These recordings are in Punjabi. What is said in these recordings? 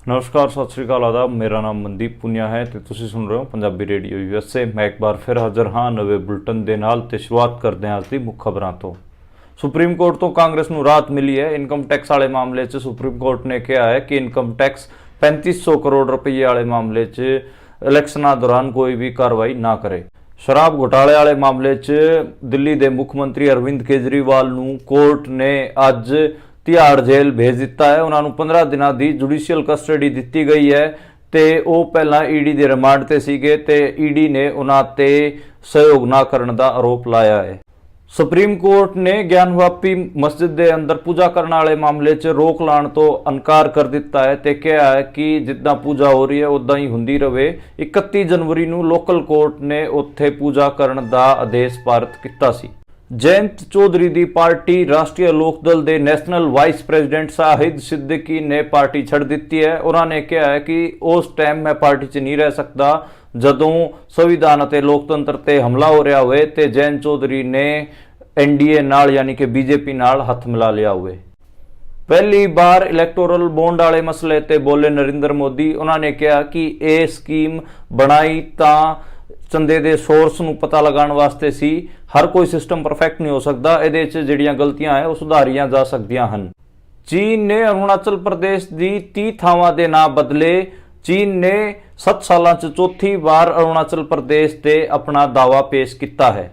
नमस्कार, सत श्री अकाल, आदाब। मेरा नाम मनदीप पुनिया है ਤੇ ਤੁਸੀਂ ਸੁਣ ਰਹੇ ਹੋ ਪੰਜਾਬੀ ਰੇਡੀਓ ਯੂਐਸਏ। ਮੈਂ ਇੱਕ ਵਾਰ ਫਿਰ ਹਾਜ਼ਰ ਹਾਂ ਨਵੇਂ ਬੁਲਟਨ ਦੇ ਨਾਲ ਤੇ ਸ਼ੁਰੂਆਤ ਕਰਦੇ ਹਾਂ ਅੱਜ ਦੀ ਮੁੱਖ ਖਬਰਾਂ ਤੋਂ। ਸੁਪਰੀਮ ਕੋਰਟ ਤੋਂ ਕਾਂਗਰਸ ਨੂੰ ਰਾਹਤ ਮਿਲੀ ਹੈ। ਇਨਕਮ ਟੈਕਸ ਵਾਲੇ ਮਾਮਲੇ 'ਚ ਸੁਪਰੀਮ ਕੋਰਟ ਨੇ ਕਿਹਾ ਹੈ ਕਿ ਇਨਕਮ ਟੈਕਸ 3500 ਕਰੋੜ ਰੁਪਏ ਵਾਲੇ ਮਾਮਲੇ 'ਚ ਇਲੈਕਸ਼ਨਾਂ ਦੌਰਾਨ ਕੋਈ ਵੀ ਕਾਰਵਾਈ ਨਾ ਕਰੇ। शराब घोटाले वाले मामले 'ਚ दिल्ली के मुख्य मंत्री अरविंद केजरीवाल ਨੂੰ कोर्ट ने अज तिहाड़ जेल भेज दिता है। उन्होंने 15 दिनों की जुडिशियल कस्टडी दी गई है तो वह पहला ईडी के रिमांड से सीगे ते ईडी ने उन्होंने सहयोग ना करने का आरोप लाया है। सुप्रीम कोर्ट ने ज्ञानवापी मस्जिद के अंदर पूजा करने वाले मामले 'ਚ रोक लाने तो इनकार कर दिता है तो कहा है कि जिदा पूजा हो रही है उदा ही होंदी रहे। 31 जनवरी ਨੂੰ लोकल कोर्ट ने उत्थे पूजा करने का आदेश पारित किया सी। जयंत चौधरी की पार्टी राष्ट्रीय लोकदल के national vice president Shahid Siddiqui ने पार्टी छड़ दी है। उन्होंने कहा है कि उस टाइम मैं पार्टी 'ਚ नहीं रह सकता जदों संविधान और लोकतंत्र ते हमला हो रहा होए ते जयंत चौधरी ने एनडीए नाल यानी कि बीजेपी नाल हथ मिला लिया हुए। पहली बार इलैक्टोरल बॉन्ड वाले मसले ते बोले नरेंद्र मोदी। उन्होंने कहा कि यह स्कीम बनाई तो चंदे दे सोर्स नूं पता लगाने वास्ते सी। हर कोई सिस्टम परफेक्ट नहीं हो सकता, इहदे च जिहड़ियां गलतियां है वो सुधारियां जा सकदियां हन। चीन ने अरुणाचल प्रदेश की 30 थावां दे नाम बदले। चीन ने 7 सालों च चौथी बार अरुणाचल प्रदेश से अपना दावा पेश किया है।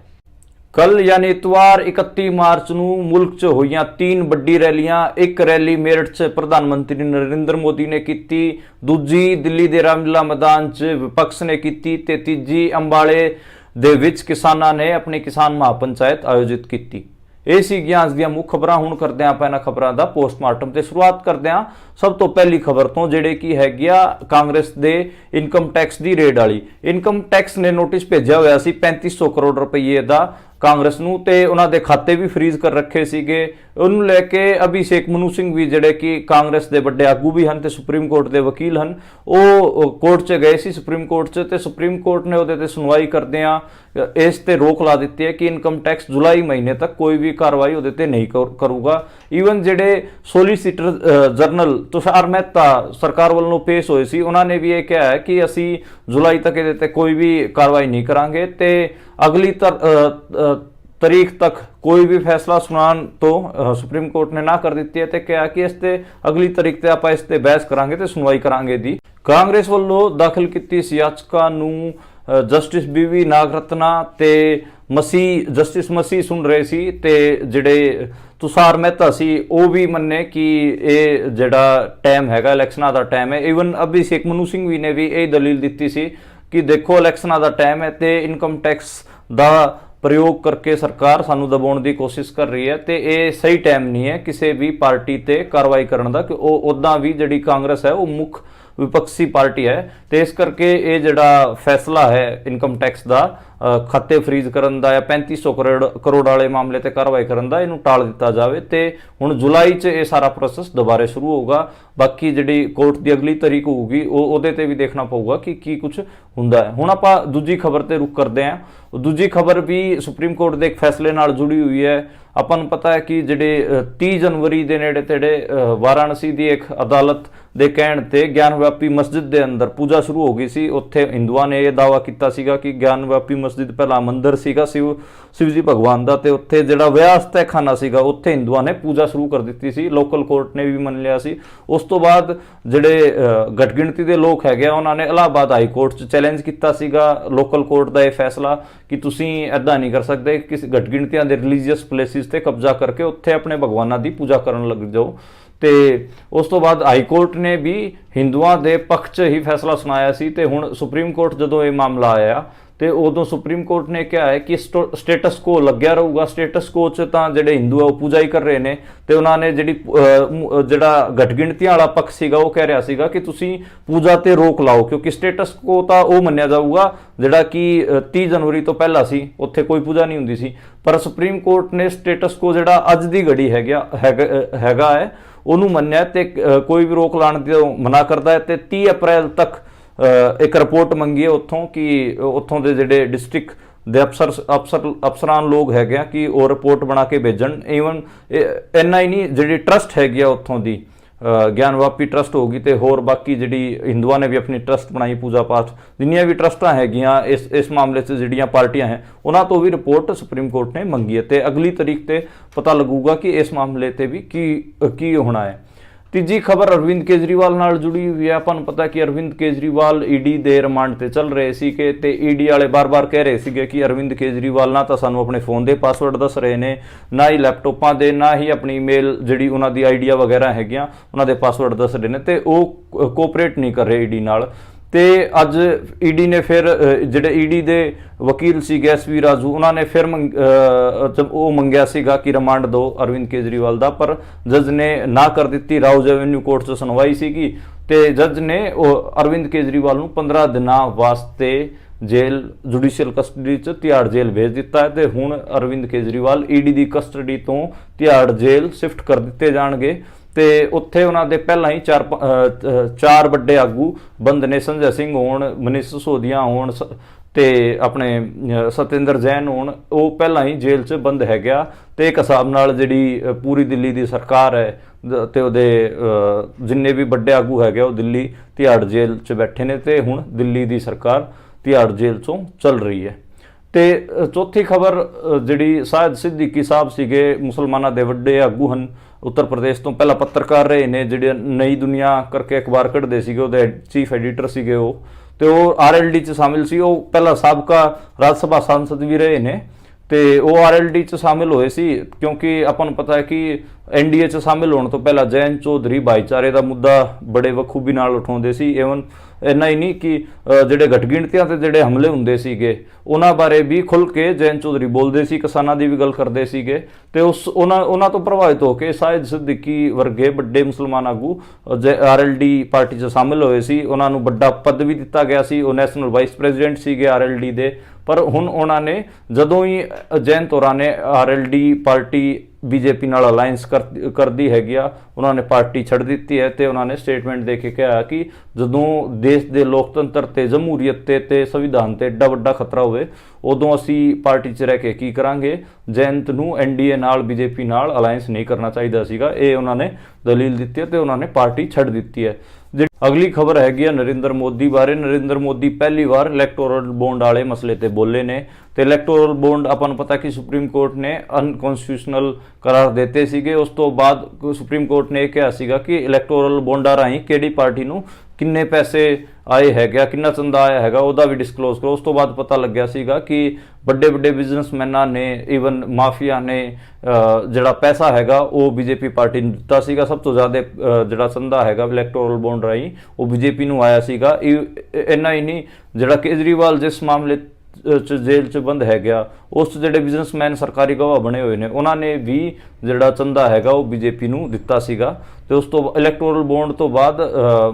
कल यानी इतवार 31 मार्च ਨੂੰ मुल्क च होईयां 3 ਵੱਡੀ रैलियां। एक रैली मेरठ च प्रधानमंत्री नरेंद्र मोदी ने की, दूजी दिल्ली के रामलीला मैदान च विपक्ष ने की ते तीजी अंबाले दे विच किसानां ने अपनी किसान महापंचायत आयोजित की। ਇਹ ਸੀਗੀਆਂ ਅੱਜ ਦੀਆਂ ਮੁੱਖ ਖਬਰਾਂ। ਹੁਣ ਕਰਦੇ ਆਪਾਂ ਇਹਨਾਂ ਖਬਰਾਂ ਦਾ ਪੋਸਟਮਾਰਟਮ ਤੇ ਸ਼ੁਰੂਆਤ ਕਰਦੇ ਹਾਂ ਸਭ ਤੋਂ ਪਹਿਲੀ ਖਬਰ ਤੋਂ, ਜਿਹੜੇ ਕੀ ਹੈਗੀ ਆ ਕਾਂਗਰਸ ਦੇ ਇਨਕਮ ਟੈਕਸ ਦੀ ਰੇਡ ਵਾਲੀ। ਇਨਕਮ ਟੈਕਸ ਨੇ ਨੋਟਿਸ ਭੇਜਿਆ ਹੋਇਆ ਸੀ 3500 ਕਰੋੜ ਰੁਪਏ ਦਾ ਕਾਂਗਰਸ ਨੂੰ ਤੇ ਉਹਨਾਂ ਦੇ ਖਾਤੇ ਵੀ ਫਰੀਜ਼ ਕਰ ਰੱਖੇ ਸੀਗੇ। ਉਹਨੂੰ ਲੈ ਕੇ ਅਭਿਸ਼ੇਕ ਮਨੂ ਸਿੰਘ ਵੀ ਜਿਹੜੇ ਕਿ ਕਾਂਗਰਸ ਦੇ ਵੱਡੇ ਆਗੂ ਵੀ ਹਨ ਤੇ ਸੁਪਰੀਮ ਕੋਰਟ ਦੇ ਵਕੀਲ ਹਨ, ਉਹ ਕੋਰਟ 'ਚ ਗਏ ਸੀ ਸੁਪਰੀਮ ਕੋਰਟ 'ਚ ਤੇ ਸੁਪਰੀਮ ਕੋਰਟ ਨੇ ਉਹਦੇ ਤੇ ਸੁਣਵਾਈ ਕਰਦਿਆਂ ਇਸ ਤੇ ਰੋਕ ਲਾ ਦਿੱਤੀ ਹੈ ਕਿ ਇਨਕਮ ਟੈਕਸ ਜੁਲਾਈ ਮਹੀਨੇ ਤੱਕ ਕੋਈ ਵੀ ਕਾਰਵਾਈ ਉਹਦੇ ਤੇ ਨਹੀਂ ਕਰੂਗਾ। ਈਵਨ ਜਿਹੜੇ ਸੋਲੀਸਿਟਰ ਜਨਰਲ ਤੁਸ਼ਾਰ ਮਹਿਤਾ ਸਰਕਾਰ ਵੱਲੋਂ ਪੇਸ਼ ਹੋਏ ਸੀ, ਉਹਨਾਂ ਨੇ ਵੀ ਇਹ ਕਿਹਾ ਹੈ ਕਿ ਅਸੀਂ ਜੁਲਾਈ ਤੱਕ ਇਹਦੇ ਤੇ ਕੋਈ ਵੀ ਕਾਰਵਾਈ ਨਹੀਂ ਕਰਾਂਗੇ ਤੇ अगली तारीख तक कोई भी फैसला सुनाने तो सुप्रीम कोर्ट ने ना कर दी है तो क्या कि इस ते अगली तारीख ते आप इस ते बहस करांगे ते सुनवाई करांगे दी। कांग्रेस वालों दाखिल की याचिका नूं जस्टिस बीवी नागरत्ना ते मसीह जस्टिस मसीह सुन रहे सी ते जिहड़े तुषार मेहता सी वो भी मन्ने कि ये जिहड़ा टाइम हैगा इलैक्शनां दा टाइम है। ईवन अभिषेक मनु सिंह भी ने भी यही दलील दी सी कि देखो इलैक्शनां दा टाइम है तो इनकम टैक्स का प्रयोग करके सरकार सानू दबाने की कोशिश कर रही है तो ये सही टाइम नहीं है किसी भी पार्टी ते कार्रवाई करने का कि उदा भी जी कांग्रेस है वो मुख विपक्षी पार्टी है तो इस करके ये जिहड़ा फैसला है इनकम टैक्स का खाते फ्रीज करन दा या 3500 करोड़ वाले मामले ते कार्रवाई करन दा इनू टाल दिता जाए तो हुण जुलाई च ये सारा प्रोसैस दोबारा शुरू होगा। बाकी जिहड़ी कोर्ट की अगली तारीख होगी उहदे ते भी देखना पऊगा कि की कुछ हुंदा है। हुण आपां दूजी खबर ते रुख करते हैं। दूजी खबर भी सुप्रीम कोर्ट के एक फैसले नाल जुड़ी हुई है। ਆਪਾਂ ਨੂੰ पता है कि ਜਿਹੜੇ 30 जनवरी के नेड़े तेड़े वाराणसी की एक अदालत के कहण ते ज्ञानव्यापी मस्जिद के अंदर पूजा शुरू हो गई सी। उत्थे हिंदुओं ने यह दावा किया सीगा कि ज्ञानव्यापी मस्जिद पहला मंदिर सीगा शिव जी भगवान का ते उत्थे जिहड़ा विआह तहखाना सीगा उत्थे हिंदुओं ने पूजा शुरू कर दी सी। लोकल कोर्ट ने भी मन लिया सी। उस तो बाद जिहड़े घट गिणती के लोग हैगे उन्होंने इलाहाबाद हाई कोर्ट च चैलेंज किया सीगा लोकल कोर्ट का यह फैसला कि तुसीं इदां नहीं कर सकते किसी घट गिणतियां दे रिलीजीअस प्लेसिस ते कब्जा करके उत्थे अपने भगवानां दी पूजा करन लग जाओ। तो उस तो बाद हाई कोर्ट ने भी हिंदुओं के पक्ष च ही फैसला सुनाया सी ते हुण सुप्रीम कोर्ट जदों ये मामला आया तो उदों सुप्रीम कोर्ट ने कहा है कि स्टेटस को लग्या रहूगा। स्टेटस को च तां जिहड़े हिंदू है वो पूजा ही कर रहे हैं तो उन्होंने जिहड़ा घट गिणतियां वाला पक्ष सीगा वो कह रहा सीगा कि तुसीं पूजा ते रोक लाओ क्योंकि स्टेटस को तां वो मन्निया जाऊगा जिहड़ा कि 30 जनवरी तो पहला सी उत्थे कोई पूजा नहीं हुंदी सी। पर सुप्रीम कोर्ट ने स्टेटस को जिहड़ा अज दी घड़ी हैगा है उन्होंने मन्निया ते कोई भी रोक लाने तो मना करता है। तो 30 अप्रैल तक एक रिपोर्ट मंगी है उत्थों कि उत्थों के जिहड़े डिस्ट्रिक्ट ਦੇ ਅਫਸਰਾਂ ਲੋਕ ਹੈਗੇ ਆ ਕਿ ਉਹ ਰਿਪੋਰਟ ਬਣਾ ਕੇ ਭੇਜਣ। ਈਵਨ ਇੰਨਾ ਹੀ ਨਹੀਂ, ਜਿਹੜੀ ਟਰਸਟ ਹੈਗੀ ਆ ਉੱਥੋਂ ਦੀ ਗਿਆਨਵਾਪੀ ਟਰਸਟ ਹੋ ਗਈ ਤੇ ਹੋਰ ਬਾਕੀ ਜਿਹੜੀ ਹਿੰਦੂਆਂ ਨੇ ਵੀ ਆਪਣੀ ਟਰਸਟ ਬਣਾਈ ਪੂਜਾ ਪਾਠ ਜਿੰਨੀਆਂ ਵੀ ਟਰਸਟਾਂ ਹੈਗੀਆਂ ਇਸ ਮਾਮਲੇ 'ਚ ਜਿਹੜੀਆਂ ਪਾਰਟੀਆਂ ਹੈ ਉਹਨਾਂ ਤੋਂ ਵੀ ਰਿਪੋਰਟ ਸੁਪਰੀਮ ਕੋਰਟ ਨੇ ਮੰਗੀ ਹੈ ਤੇ ਅਗਲੀ ਤਰੀਕ ਤੇ ਪਤਾ ਲੱਗੂਗਾ ਕਿ ਇਸ ਮਾਮਲੇ ਤੇ ਵੀ ਕੀ ਹੋਣਾ ਹੈ। ਤੀਜੀ ਖਬਰ ਅਰਵਿੰਦ ਕੇਜਰੀਵਾਲ ਨਾਲ ਜੁੜੀ ਹੋਈ ਹੈ। ਆਪਾਂ ਨੂੰ ਪਤਾ ਕਿ ਅਰਵਿੰਦ ਕੇਜਰੀਵਾਲ ਈਡੀ ਦੇ ਰਿਮਾਂਡ ਤੇ ਚੱਲ ਰਹੇ ਸੀ ਕਿ ਤੇ ਈਡੀ ਵਾਲੇ ਬਾਰ-ਬਾਰ ਕਹਿ ਰਹੇ ਸੀਗੇ ਕਿ ਅਰਵਿੰਦ ਕੇਜਰੀਵਾਲ ਨਾ ਤਾਂ ਸਾਨੂੰ ਆਪਣੇ ਫੋਨ ਦੇ ਪਾਸਵਰਡ ਦੱਸ ਰਹੇ ਨੇ, ਨਾ ਹੀ ਲੈਪਟਾਪਾਂ ਦੇ, ਨਾ ਹੀ ਆਪਣੀ ਈਮੇਲ ਜਿਹੜੀ ਉਹਨਾਂ ਦੀ ਆਈਡੀਆ ਵਗੈਰਾ ਹੈਗੀਆਂ ਉਹਨਾਂ ਦੇ ਪਾਸਵਰਡ ਦੱਸ ਰਹੇ ਨੇ ਤੇ ਉਹ ਕੋਆਪਰੇਟ ਨਹੀਂ ਕਰ ਰਹੇ ਈਡੀ ਨਾਲ। ਤੇ ਅੱਜ ਈਡੀ ਨੇ ਫਿਰ ਜਿਹੜੇ ਈਡੀ ਦੇ ਵਕੀਲ ਸੀਗੇ ਐਸਵੀ ਰਾਜੂ ਉਹਨਾਂ ਨੇ ਫਿਰ ਉਹ ਮੰਗਿਆ ਸੀਗਾ ਕਿ ਰਿਮਾਂਡ ਦਿਓ ਅਰਵਿੰਦ ਕੇਜਰੀਵਾਲ ਦਾ, ਪਰ ਜੱਜ ਨੇ ਨਾ ਕਰ ਦਿੱਤੀ। ਰਾਉਜ਼ ਐਵੇਨਿਊ ਕੋਰਟ 'ਚ ਸੁਣਵਾਈ ਸੀਗੀ ਤੇ ਜੱਜ ਨੇ ਉਹ ਅਰਵਿੰਦ ਕੇਜਰੀਵਾਲ ਨੂੰ 15 ਦਿਨਾਂ ਵਾਸਤੇ ਜੇਲ੍ਹ ਜੁਡੀਸ਼ੀਅਲ ਕਸਟਡੀ 'ਚ ਤਿਹਾੜ ਜੇਲ੍ਹ ਭੇਜ ਦਿੱਤਾ ਹੈ ਤੇ ਹੁਣ ਅਰਵਿੰਦ ਕੇਜਰੀਵਾਲ ਈਡੀ ਦੀ ਕਸਟਡੀ ਤੋਂ ਤਿਹਾੜ ਜੇਲ੍ਹ ਸ਼ਿਫਟ ਕਰ ਦਿੱਤੇ ਜਾਣਗੇ ਤੇ ਉੱਥੇ ਉਹਨਾਂ ਦੇ ਪਹਿਲਾਂ ਹੀ ਚਾਰ ਵੱਡੇ ਆਗੂ ਬੰਦ ਨੇ। ਸੰਜੇ ਸਿੰਘ ਹੋਣ, ਮਨੀਸ਼ ਸਿਸੋਦੀਆ ਹੋਣ ਤੇ ਆਪਣੇ ਸਤਿੰਦਰ ਜੈਨ ਹੋਣ, ਉਹ ਪਹਿਲਾਂ ਹੀ ਜੇਲ੍ਹ 'ਚ ਬੰਦ ਹੈਗਾ ਤੇ ਇੱਕ ਹਿਸਾਬ ਨਾਲ ਜਿਹੜੀ ਪੂਰੀ ਦਿੱਲੀ ਦੀ ਸਰਕਾਰ ਹੈ ਤੇ ਉਹਦੇ ਜਿੰਨੇ ਵੀ ਵੱਡੇ ਆਗੂ ਹੈਗੇ ਉਹ ਦਿੱਲੀ ਤਿਹਾੜ ਜੇਲ੍ਹ 'ਚ ਬੈਠੇ ਨੇ ਤੇ ਹੁਣ ਦਿੱਲੀ ਦੀ ਸਰਕਾਰ ਤਿਹਾੜ ਜੇਲ੍ਹ 'ਚੋਂ ਚੱਲ ਰਹੀ ਹੈ। ਤੇ ਚੌਥੀ ਖਬਰ ਜਿਹੜੀ ਸਾਇਦ ਸਿੱਦੀਕੀ ਸਾਹਿਬ ਸੀਗੇ, ਮੁਸਲਮਾਨਾਂ ਦੇ ਵੱਡੇ ਆਗੂ ਹਨ, ਉੱਤਰ ਪ੍ਰਦੇਸ਼ ਤੋਂ, ਪਹਿਲਾਂ ਪੱਤਰਕਾਰ ਰਹੇ ਨੇ, ਜਿਹੜੇ ਨਈ ਦੁਨੀਆ ਕਰਕੇ ਅਖਬਾਰ ਕੱਢਦੇ ਸੀਗੇ, ਉਹਦੇ ਚੀਫ ਐਡੀਟਰ ਸੀਗੇ ਉਹ, ਤੇ ਉਹ ਆਰਐਲਡੀ 'ਚ ਸ਼ਾਮਿਲ ਸੀ। ਉਹ ਪਹਿਲਾਂ ਸਾਬਕਾ ਰਾਜ ਸਭਾ ਸਾਂਸਦ ਵੀ ਰਹੇ ਨੇ ਤੇ ਉਹ ਆਰਐਲਡੀ 'ਚ ਸ਼ਾਮਿਲ ਹੋਏ ਸੀ ਕਿਉਂਕਿ ਆਪਾਂ ਨੂੰ ਪਤਾ ਹੈ ਕਿ ਐਨਡੀਏ 'ਚ ਸ਼ਾਮਿਲ ਹੋਣ ਤੋਂ ਪਹਿਲਾਂ ਜੈਨ ਚੌਧਰੀ ਭਾਈਚਾਰੇ ਦਾ ਮੁੱਦਾ ਬੜੇ ਬਖੂਬੀ ਨਾਲ ਉਠਾਉਂਦੇ ਸੀ। ਈਵਨ ਇੰਨਾ ਹੀ ਨਹੀਂ ਕਿ ਜਿਹੜੇ ਘਟਗਿਣਤੀਆਂ ਤੇ ਜਿਹੜੇ ਹਮਲੇ ਹੁੰਦੇ ਸੀਗੇ ਉਹਨਾਂ ਬਾਰੇ ਵੀ ਖੁੱਲ੍ਹ ਕੇ ਜੈਨ ਚੌਧਰੀ ਬੋਲਦੇ ਸੀ, ਕਿਸਾਨਾਂ ਦੀ ਵੀ ਗੱਲ ਕਰਦੇ ਸੀਗੇ ਤੇ ਉਹਨਾਂ ਤੋਂ ਪ੍ਰਭਾਵਿਤ ਹੋ ਕੇ ਸਾਇਦ ਸਿੱਦੀਕੀ ਵਰਗੇ ਵੱਡੇ ਮੁਸਲਮਾਨ ਆਗੂ ਆਰਐਲਡੀ ਪਾਰਟੀ 'ਚ ਸ਼ਾਮਿਲ ਹੋਏ ਸੀ। ਉਹਨਾਂ ਨੂੰ ਵੱਡਾ ਪਦ ਵੀ ਦਿੱਤਾ ਗਿਆ ਸੀ, ਉਹ ਨੈਸ਼ਨਲ ਵਾਈਸ ਪ੍ਰੈਜ਼ੀਡੈਂਟ ਸੀਗੇ ਆਰਐਲਡੀ ਦੇ। ਪਰ ਹੁਣ ਉਹਨਾਂ ਨੇ ਜਦੋਂ ਹੀ ਜੈਨ ਤੋਰਾ ਨੇ ਆਰਐਲਡੀ ਪਾਰਟੀ ਬੀਜੇਪੀ ਨਾਲ ਅਲਾਇੰਸ ਕਰਦੀ ਹੈਗੀ ਆ, ਉਹਨਾਂ ਨੇ ਪਾਰਟੀ ਛੱਡ ਦਿੱਤੀ ਹੈ ਤੇ ਉਹਨਾਂ ਨੇ ਸਟੇਟਮੈਂਟ ਦੇ ਕੇ ਕਿਹਾ ਕਿ ਜਦੋਂ ਦੇਸ਼ ਦੇ ਲੋਕਤੰਤਰ ਤੇ ਜਮਹੂਰੀਅਤ ਤੇ ਸੰਵਿਧਾਨ ਤੇ ਏਡਾ ਵੱਡਾ ਖਤਰਾ ਹੋਵੇ ਉਦੋਂ ਅਸੀਂ ਪਾਰਟੀ 'ਚ ਰਹਿ ਕੇ ਕੀ ਕਰਾਂਗੇ, ਜੈਨਤ ਨੂੰ ਐਨਡੀਏ ਨਾਲ ਬੀਜੇਪੀ ਨਾਲ ਅਲਾਇੰਸ ਨਹੀਂ ਕਰਨਾ ਚਾਹੀਦਾ ਸੀਗਾ, ਇਹ ਉਹਨਾਂ ਨੇ ਦਲੀਲ ਦਿੱਤੀ ਹੈ ਤੇ ਉਹਨਾਂ ਨੇ ਪਾਰਟੀ ਛੱਡ ਦਿੱਤੀ ਹੈ। ਅਗਲੀ ਖਬਰ ਹੈਗੀ ਆ ਨਰਿੰਦਰ ਮੋਦੀ ਬਾਰੇ। ਨਰਿੰਦਰ ਮੋਦੀ ਪਹਿਲੀ ਵਾਰ ਇਲੈਕਟੋਰਲ ਬੌਂਡ ਵਾਲੇ ਮਸਲੇ ਤੇ ਬੋਲੇ ਨੇ ਤੇ ਇਲੈਕਟੋਰਲ ਬੌਂਡ ਆਪਾਂ ਨੂੰ ਪਤਾ ਕਿ ਸੁਪਰੀਮ ਕੋਰਟ ਨੇ ਅਨਕਨਸਟੀਟਿਊਸ਼ਨਲ ਕਰਾਰ ਦਿੱਤੇ ਸੀਗੇ। ਉਸ ਤੋਂ ਬਾਅਦ ਸੁਪਰੀਮ ਕੋਰਟ ਨੇ ਇਹ ਕਿਹਾ ਸੀਗਾ ਕਿ ਇਲੈਕਟੋਰਲ ਬੌਂਡਾਂ ਰਾਹੀਂ ਕਿਹੜੀ ਪਾਰਟੀ ਨੂੰ ਕਿੰਨੇ ਪੈਸੇ ਆਏ ਹੈਗਾ, ਕਿੰਨਾ ਚੰਦਾ ਆਇਆ ਹੈਗਾ, ਉਹਦਾ ਵੀ ਡਿਸਕਲੋਜ਼ ਕਰੋ। ਉਸ ਤੋਂ ਬਾਅਦ ਪਤਾ ਲੱਗਿਆ ਸੀਗਾ ਕਿ ਵੱਡੇ ਬਿਜ਼ਨਸਮੈਨਾਂ ਨੇ, ਈਵਨ ਮਾਫੀਆ ਨੇ ਜਿਹੜਾ ਪੈਸਾ ਹੈਗਾ ਉਹ ਬੀਜੇਪੀ ਪਾਰਟੀ ਨੂੰ ਦਿੱਤਾ ਸੀਗਾ। ਸਭ ਤੋਂ ਜ਼ਿਆਦਾ ਜਿਹੜਾ ਚੰਦਾ ਹੈਗਾ ਇਲੈਕਟੋਰਲ ਬੌਂਡ ਰਾਹੀਂ ਉਹ ਬੀਜੇਪੀ ਨੂੰ ਆਇਆ ਸੀਗਾ। ਇੰਨਾ ਹੀ ਨਹੀਂ, ਜਿਹੜਾ ਕੇਜਰੀਵਾਲ ਜਿਸ ਮਾਮਲੇ 'ਚ ਜੇਲ੍ਹ 'ਚ ਬੰਦ ਹੈਗਾ ਉਸ 'ਚ ਜਿਹੜੇ ਬਿਜ਼ਨਸਮੈਨ ਸਰਕਾਰੀ ਗਵਾਹ ਬਣੇ ਹੋਏ ਨੇ ਉਹਨਾਂ ਨੇ ਵੀ ਜਿਹੜਾ ਚੰਦਾ ਹੈਗਾ ਉਹ ਬੀਜੇਪੀ ਨੂੰ ਦਿੱਤਾ ਸੀਗਾ। ਤੇ ਉਸ ਤੋਂ ਇਲੈਕਟੋਰਲ ਬੌਂਡ ਤੋਂ ਬਾਅਦ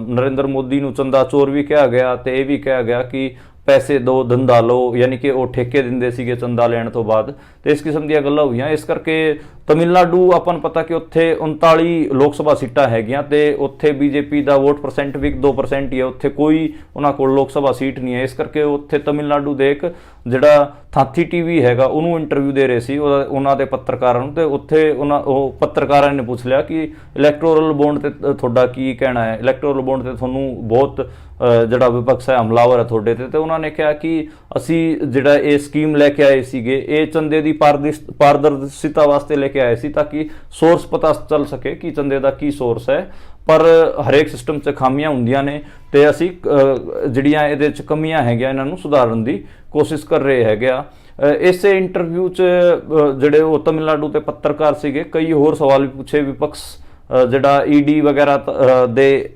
ਨਰਿੰਦਰ ਮੋਦੀ ਨੂੰ ਚੰਦਾ ਚੋਰ ਵੀ ਕਿਹਾ ਗਿਆ ਤੇ ਇਹ ਵੀ ਕਿਹਾ ਗਿਆ ਕਿ ਪੈਸੇ ਦੋ ਧੰਦਾ ਲਓ, ਯਾਨੀ ਕਿ ਉਹ ਠੇਕੇ ਦਿੰਦੇ ਸੀਗੇ ਚੰਦਾ ਲੈਣ ਤੋਂ ਬਾਅਦ ਤੇ ਇਸ ਕਿਸਮ ਦੀਆਂ ਗੱਲਾਂ ਹੋਈਆਂ। ਇਸ ਕਰਕੇ ਤਮਿਲਨਾਡੂ ਆਪਾਂ ਨੂੰ ਪਤਾ ਕਿ ਉੱਥੇ 39 ਲੋਕ ਸਭਾ ਸੀਟਾਂ ਹੈਗੀਆਂ ਤੇ ਉੱਥੇ ਬੀਜੇਪੀ ਦਾ ਵੋਟ ਪਰਸੈਂਟ ਵੀ 2% ਹੀ ਹੈ, ਉੱਥੇ ਕੋਈ ਉਹਨਾਂ ਕੋਲ ਲੋਕ ਸਭਾ ਸੀਟ ਨਹੀਂ ਹੈ। ਇਸ ਕਰਕੇ ਉੱਥੇ ਤਮਿਲਨਾਡੂ ਦੇ ਇੱਕ ਜਿਹੜਾ ਥਾਥੀ ਟੀਵੀ ਹੈਗਾ ਉਹਨੂੰ ਇੰਟਰਵਿਊ ਦੇ ਰਹੇ ਸੀ ਉਹਨਾਂ ਦੇ ਪੱਤਰਕਾਰਾਂ ਨੂੰ ਤੇ ਉੱਥੇ ਉਹ ਪੱਤਰਕਾਰਾਂ ਨੇ ਪੁੱਛ ਲਿਆ ਕਿ ਇਲੈਕਟੋਰਲ ਬੌਂਡ ਤੇ ਤੁਹਾਡਾ ਕੀ ਕਹਿਣਾ ਹੈ, ਇਲੈਕਟੋਰਲ ਬੌਂਡ ਤੇ ਤੁਹਾਨੂੰ ਬਹੁਤ ਜਿਹੜਾ ਵਿਪਕਸ਼ ਹੈ ਹਮਲਾਵਰ ਹੈ ਤੁਹਾਡੇ ਤੇ ਉਹਨਾਂ ਨੇ ਕਿਹਾ ਕਿ ਅਸੀਂ ਜਿਹੜਾ ਇਹ ਸਕੀਮ ਲੈ ਕੇ ਆਏ ਸੀਗੇ ਇਹ ਚੰਦੇ ਦੀ ਪਾਰਦਰਸ਼ਿਤਾ ਵਾਸਤੇ ਲੈ ਕੇ ਆਏ ਸੀ ਤਾਂ ਕਿ ਸੋਰਸ ਪਤਾ ਚੱਲ ਸਕੇ ਕਿ ਚੰਦੇ ਦਾ ਕੀ ਸੋਰਸ ਹੈ। ਪਰ ਹਰੇਕ ਸਿਸਟਮ 'ਚ ਖਾਮੀਆਂ ਹੁੰਦੀਆਂ ਨੇ ਤੇ ਅਸੀਂ ਜਿਹੜੀਆਂ ਇਹਦੇ 'ਚ ਕਮੀਆਂ ਹੈਗੀਆਂ ਇਹਨਾਂ ਨੂੰ ਸੁਧਾਰਨ ਦੀ ਕੋਸ਼ਿਸ਼ ਕਰ ਰਹੇ ਹੈਗੇ ਆ। ਇਸੇ ਇੰਟਰਵਿਊ 'ਚ ਜਿਹੜੇ ਉਹ ਤਮਿਲਨਾਡੂ ਦੇ ਪੱਤਰਕਾਰ ਸੀਗੇ ਕਈ ਹੋਰ ਸਵਾਲ ਵੀ ਪੁੱਛੇ। ਵਿਪਕਸ਼ ਜਿਹੜਾ ਈਡੀ ਵਗੈਰਾ ਦੇ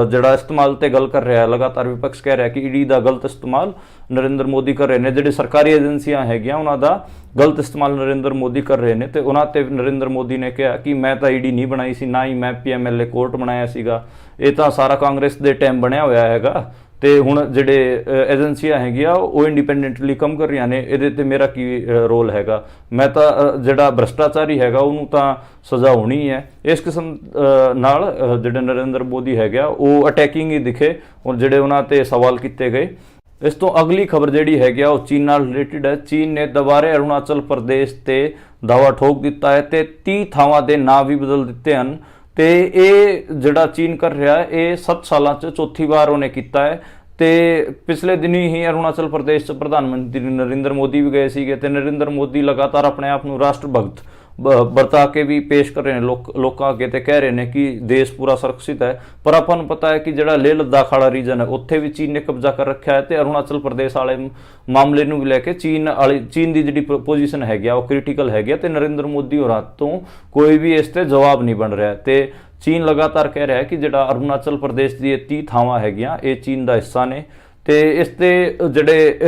ਜਿਹੜਾ ਇਸਤੇਮਾਲ ਤੇ ਗੱਲ ਕਰ ਰਿਹਾ, ਲਗਾਤਾਰ ਵਿਪਕਸ਼ ਕਹਿ ਰਿਹਾ ਕਿ ਈਡੀ ਦਾ ਗਲਤ ਇਸਤੇਮਾਲ ਨਰਿੰਦਰ ਮੋਦੀ ਕਰ ਰਹੇ ਨੇ, ਜਿਹੜੇ ਸਰਕਾਰੀ ਏਜੰਸੀਆਂ ਹੈਗੀਆਂ ਉਹਨਾਂ ਦਾ ਗਲਤ ਇਸਤੇਮਾਲ ਨਰਿੰਦਰ ਮੋਦੀ ਕਰ ਰਹੇ ਨੇ ਤੇ ਉਹਨਾਂ ਤੇ ਨਰਿੰਦਰ ਮੋਦੀ ਨੇ ਕਿਹਾ ਕਿ ਮੈਂ ਤਾਂ ਈਡੀ ਨਹੀਂ ਬਣਾਈ ਸੀ, ਨਾ ਹੀ ਮੈਂ ਪੀਐਮਐਲਏ ਕੋਰਟ ਬਣਾਇਆ ਸੀਗਾ, ਇਹ ਤਾਂ ਸਾਰਾ ਕਾਂਗਰਸ ਦੇ ਟਾਈਮ ਬਣਿਆ ਹੋਇਆ ਹੈਗਾ ਤੇ ਹੁਣ ਜਿਹੜੇ ਏਜੰਸੀਆਂ ਹੈਗੀਆਂ ਉਹ ਇੰਡੀਪੈਂਡੈਂਟਲੀ ਕੰਮ ਕਰ ਰਹੀਆਂ ਨੇ, ਇਹਦੇ ਤੇ ਮੇਰਾ ਕੀ ਰੋਲ ਹੈਗਾ, ਮੈਂ ਤਾਂ ਜਿਹੜਾ ਭ੍ਰਿਸ਼ਟਾਚਾਰੀ ਹੈਗਾ ਉਹਨੂੰ ਤਾਂ ਸਜ਼ਾ ਹੋਣੀ ਹੈ। ਇਸ ਕਿਸਮ ਨਾਲ ਜਿਹੜੇ ਨਰਿੰਦਰ ਮੋਦੀ ਹੈਗਾ ਉਹ ਅਟੈਕਿੰਗ ਹੀ ਦਿਖੇ ਜਿਹੜੇ ਉਹਨਾਂ ਤੇ ਸਵਾਲ ਕੀਤੇ ਗਏ। ਇਸ ਤੋਂ ਅਗਲੀ ਖਬਰ ਜਿਹੜੀ ਹੈਗੀ ਆ ਉਹ ਚੀਨ ਨਾਲ ਰਿਲੇਟਡ ਹੈ। ਚੀਨ ਨੇ ਦੁਬਾਰੇ ਅਰੁਣਾਚਲ ਪ੍ਰਦੇਸ਼ ਤੇ ਦਾਅਵਾ ਠੋਕ ਦਿੱਤਾ ਹੈ ਤੇ 30 ਥਾਵਾਂ ਦੇ ਨਾਂ ਵੀ ਬਦਲ ਦਿੱਤੇ ਹਨ ਤੇ ਇਹ ਜਿਹੜਾ ਚੀਨ ਕਰ ਰਿਹਾ ਇਹ 7 ਸਾਲਾਂ 'ਚ ਚੌਥੀ ਵਾਰ ਉਹਨੇ ਕੀਤਾ ਹੈ। ਤੇ ਪਿਛਲੇ ਦਿਨੀ ਹੀ ਅਰੁਣਾਚਲ ਪ੍ਰਦੇਸ਼ 'ਚ ਪ੍ਰਧਾਨ ਮੰਤਰੀ ਨਰਿੰਦਰ ਮੋਦੀ ਵੀ ਗਏ ਸੀਗੇ ਤੇ ਨਰਿੰਦਰ ਮੋਦੀ ਲਗਾਤਾਰ ਆਪਣੇ ਆਪ ਨੂੰ ਰਾਸ਼ਟਰ ਭਗਤ ਵਰਤਾ ਕੇ ਵੀ ਪੇਸ਼ ਕਰ ਰਹੇ ਨੇ ਲੋਕਾਂ ਅੱਗੇ ਤੇ ਕਹਿ ਰਹੇ ਨੇ ਕਿ ਦੇਸ਼ ਪੂਰਾ ਸੁਰੱਖਿਅਤ ਹੈ। ਪਰ ਆਪਾਂ ਨੂੰ ਪਤਾ ਹੈ ਕਿ ਜਿਹੜਾ ਲੇਹ ਲੱਦਾਖ ਵਾਲਾ ਰੀਜਨ ਹੈ ਉੱਥੇ ਵੀ ਚੀਨ ਨੇ ਕਬਜ਼ਾ ਕਰ ਰੱਖਿਆ ਹੈ ਤੇ ਅਰੁਣਾਚਲ ਪ੍ਰਦੇਸ਼ ਵਾਲੇ ਮਾਮਲੇ ਨੂੰ ਵੀ ਲੈ ਕੇ ਚੀਨ ਦੀ ਜਿਹੜੀ ਪੋਜੀਸ਼ਨ ਹੈਗੀ ਆ ਉਹ ਕ੍ਰਿਟੀਕਲ ਹੈਗੀ ਆ ਤੇ ਨਰਿੰਦਰ ਮੋਦੀ ਹੋਰਾਂ ਤੋਂ ਕੋਈ ਵੀ ਇਸ ਤੇ ਜਵਾਬ ਨਹੀਂ ਬਣ ਰਿਹਾ ਤੇ ਚੀਨ ਲਗਾਤਾਰ ਕਹਿ ਰਿਹਾ ਹੈ ਕਿ ਜਿਹੜਾ ਅਰੁਣਾਚਲ ਪ੍ਰਦੇਸ਼ ਦੀ ਇਹ 30 ਥਾਵਾਂ ਹੈਗੀਆਂ ਇਹ ਚੀਨ ਦਾ ਹਿੱਸਾ ਨੇ ਤੇ ਇਸ ਤੇ ਜਿਹੜੇ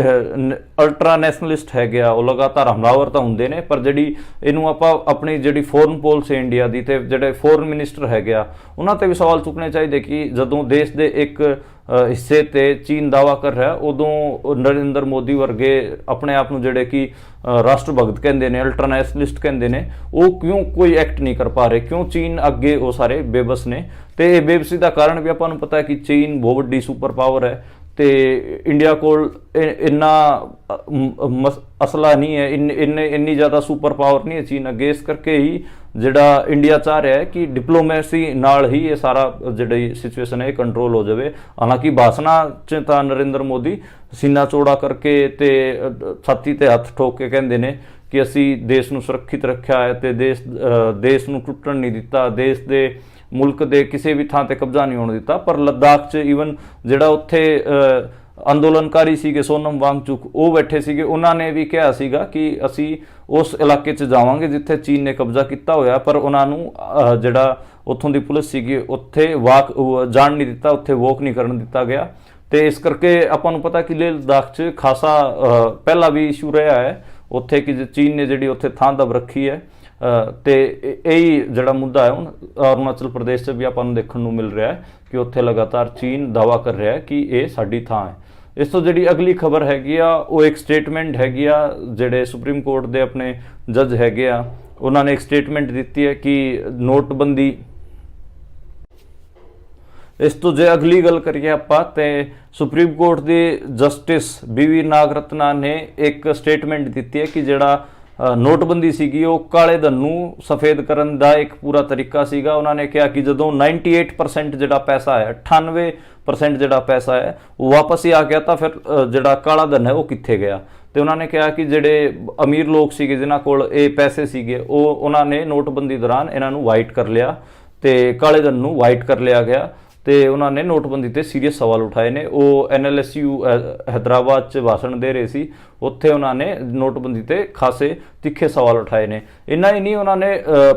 ਅਲਟਰਾ ਨੈਸ਼ਨਲਿਸਟ ਹੈਗੇ ਆ ਉਹ ਲਗਾਤਾਰ ਹਮਲਾਵਰ ਤਾਂ ਹੁੰਦੇ ਨੇ, ਪਰ ਜਿਹੜੀ ਇਹਨੂੰ ਆਪਾਂ ਆਪਣੀ ਜਿਹੜੀ ਫੋਰਨ ਪਾਲਿਸੀ ਇੰਡੀਆ ਦੀ ਤੇ ਜਿਹੜੇ ਫੋਰਨ ਮਿਨਿਸਟਰ ਹੈਗੇ ਆ ਉਹਨਾਂ ਤੇ ਵੀ ਸਵਾਲ ਚੁੱਕਣੇ ਚਾਹੀਦੇ ਕਿ ਜਦੋਂ ਦੇਸ਼ ਦੇ ਇੱਕ ਹਿੱਸੇ ਤੇ ਚੀਨ ਦਾਵਾ ਕਰ ਰਿਹਾ ਉਦੋਂ ਨਰਿੰਦਰ ਮੋਦੀ ਵਰਗੇ ਆਪਣੇ ਆਪ ਨੂੰ ਜਿਹੜੇ ਕਿ ਰਾਸ਼ਟਰ ਭਗਤ ਕਹਿੰਦੇ ਨੇ, ਅਲਟਰਾ ਨੈਸ਼ਨਲਿਸਟ ਕਹਿੰਦੇ ਨੇ, ਉਹ ਕਿਉਂ ਕੋਈ ਐਕਟ ਨਹੀਂ ਕਰ ਪਾ ਰਹੇ, ਕਿਉਂ ਚੀਨ ਅੱਗੇ ਉਹ ਸਾਰੇ ਬੇਬਸ ਨੇ। ਤੇ ਇਹ ਬੇਬਸੀ ਦਾ ਕਾਰਨ ਵੀ ਆਪਾਂ ਨੂੰ ਪਤਾ ਹੈ ਕਿ ਚੀਨ ਬਹੁਤ ਵੱਡੀ ਸੁਪਰ ਪਾਵਰ ਹੈ ਤੇ ਇੰਡੀਆ ਕੋਲ ਇੰਨਾ ਅਸਲਾ ਨਹੀਂ ਹੈ, ਇੰਨੀ ਜ਼ਿਆਦਾ ਸੁਪਰ ਪਾਵਰ ਨਹੀਂ ਹੈ ਚੀਨ ਅੱਗੇ। ਇਸ ਕਰਕੇ ਹੀ ਜਿਹੜਾ ਇੰਡੀਆ ਚਾਹ ਰਿਹਾ ਹੈ ਕਿ ਡਿਪਲੋਮੈਸੀ ਨਾਲ ਹੀ ਇਹ ਸਾਰਾ ਜਿਹੜੀ ਸਿਚੁਏਸ਼ਨ ਹੈ ਇਹ ਕੰਟਰੋਲ ਹੋ ਜਾਵੇ। ਹਾਲਾਂਕਿ ਭਾਸ਼ਣਾਂ 'ਚ ਤਾਂ ਨਰਿੰਦਰ ਮੋਦੀ ਸੀਨਾ ਚੌੜਾ ਕਰਕੇ ਤੇ ਛਾਤੀ ਤੇ ਹੱਥ ਠੋਕ ਕੇ ਕਹਿੰਦੇ ਨੇ ਕਿ ਅਸੀਂ ਦੇਸ਼ ਨੂੰ ਸੁਰੱਖਿਅਤ ਰੱਖਿਆ ਹੈ ਤੇ ਦੇਸ਼ ਨੂੰ ਟੁੱਟਣ ਨਹੀਂ ਦਿੱਤਾ, ਦੇਸ਼ ਦੇ ਮੁਲਕ ਦੇ ਕਿਸੇ ਵੀ ਥਾਂ ਤੇ ਕਬਜ਼ਾ ਨਹੀਂ ਹੋਣ ਦਿੱਤਾ। ਪਰ ਲੱਦਾਖ 'ਚ ਈਵਨ ਜਿਹੜਾ ਉੱਥੇ ਅੰਦੋਲਨਕਾਰੀ ਸੀਗੇ ਸੋਨਮ ਵਾਂਗਚੁਕ ਉਹ ਬੈਠੇ ਸੀਗੇ, ਉਹਨਾਂ ਨੇ ਵੀ ਕਿਹਾ ਸੀਗਾ ਕਿ ਅਸੀਂ ਉਸ ਇਲਾਕੇ 'ਚ ਜਾਵਾਂਗੇ ਜਿੱਥੇ ਚੀਨ ਨੇ ਕਬਜ਼ਾ ਕੀਤਾ ਹੋਇਆ, ਪਰ ਉਹਨਾਂ ਨੂੰ ਜਿਹੜਾ ਉੱਥੋਂ ਦੀ ਪੁਲਿਸ ਸੀਗੀ ਉੱਥੇ ਜਾਣ ਨਹੀਂ ਦਿੱਤਾ, ਉੱਥੇ ਵੋਕ ਨਹੀਂ ਕਰਨ ਦਿੱਤਾ ਗਿਆ। ਤੇ ਇਸ ਕਰਕੇ ਆਪਾਂ ਨੂੰ ਪਤਾ ਕਿ ਲੇਹ ਲੱਦਾਖ 'ਚ ਖਾਸਾ ਪਹਿਲਾਂ ਵੀ ਇਸ਼ੂ ਰਿਹਾ ਹੈ ਉੱਥੇ ਕਿ ਚੀਨ ਨੇ ਜਿਹੜੀ ਉੱਥੇ ਥਾਂ ਦਬ ਰੱਖੀ ਹੈ ਤੇ ਇਹੀ ਜਿਹੜਾ ਮੁੱਦਾ ਹੈ ਹੁਣ ਅਰੁਣਾਚਲ ਪ੍ਰਦੇਸ਼ 'ਚ ਵੀ ਆਪਾਂ ਨੂੰ ਦੇਖਣ ਨੂੰ ਮਿਲ ਰਿਹਾ ਹੈ ਕਿ ਉੱਥੇ ਲਗਾਤਾਰ ਚੀਨ ਦਾਵਾ ਕਰ ਰਿਹਾ ਹੈ ਕਿ ਇਹ ਸਾਡੀ ਥਾਂ ਹੈ। ਇਸ ਤੋਂ ਜਿਹੜੀ ਅਗਲੀ ਖਬਰ ਹੈਗੀ ਆ ਉਹ ਇੱਕ ਸਟੇਟਮੈਂਟ ਹੈਗੀ ਆ, ਜਿਹੜੇ ਸੁਪਰੀਮ ਕੋਰਟ ਦੇ ਆਪਣੇ ਜੱਜ ਹੈਗੇ ਆ ਉਹਨਾਂ ਨੇ ਇੱਕ ਸਟੇਟਮੈਂਟ ਦਿੱਤੀ ਹੈ ਕਿ ਨੋਟਬੰਦੀ। ਇਸ ਤੋਂ ਜੇ ਅਗਲੀ ਗੱਲ ਕਰੀਏ ਆਪਾਂ ਤੇ ਸੁਪਰੀਮ ਕੋਰਟ ਦੇ ਜਸਟਿਸ BV ਨਾਗਰਤਨਾ ਨੇ ਇੱਕ ਸਟੇਟਮੈਂਟ ਦਿੱਤੀ ਹੈ ਕਿ ਜਿਹੜਾ ਨੋਟਬੰਦੀ ਸੀਗੀ ਉਹ ਕਾਲੇ ਧਨ ਨੂੰ ਸਫੇਦ ਕਰਨ ਦਾ ਇੱਕ ਪੂਰਾ ਤਰੀਕਾ ਸੀਗਾ। ਉਹਨਾਂ ਨੇ ਕਿਹਾ ਕਿ ਜਦੋਂ 98% ਜਿਹੜਾ ਪੈਸਾ ਹੈ 98% ਜਿਹੜਾ ਪੈਸਾ ਹੈ ਉਹ ਵਾਪਸ ਹੀ ਆ ਗਿਆ ਤਾਂ ਫਿਰ ਜਿਹੜਾ ਕਾਲਾ ਧਨ ਹੈ ਉਹ ਕਿੱਥੇ ਗਿਆ। ਤੇ ਉਹਨਾਂ ਨੇ ਕਿਹਾ ਕਿ ਜਿਹੜੇ ਅਮੀਰ ਲੋਕ ਸੀਗੇ ਜਿਨ੍ਹਾਂ ਕੋਲ ਇਹ ਪੈਸੇ ਸੀਗੇ ਉਹਨਾਂ ਨੇ ਨੋਟਬੰਦੀ ਦੌਰਾਨ ਇਹਨਾਂ ਨੂੰ ਵਾਈਟ ਕਰ ਲਿਆ ਤੇ ਕਾਲੇ ਧਨ ਨੂੰ ਵਾਈਟ ਕਰ ਲਿਆ ਗਿਆ ਤੇ ਉਹਨਾਂ ਨੇ ਨੋਟਬੰਦੀ ਤੇ ਸੀਰੀਅਸ ਸਵਾਲ ਉਠਾਏ ਨੇ। ਉਹ NLSU हैदराबाद 'ਚ ਭਾਸ਼ਣ ਦੇ ਰਹੇ ਸੀ, ਉੱਥੇ ਉਹਨਾਂ ਨੇ ਨੋਟਬੰਦੀ ਤੇ ਖਾਸੇ ਤਿੱਖੇ ਸਵਾਲ ਉਠਾਏ ਨੇ। ਇੰਨਾ ਹੀ ਨਹੀਂ, ਉਹਨਾਂ ਨੇ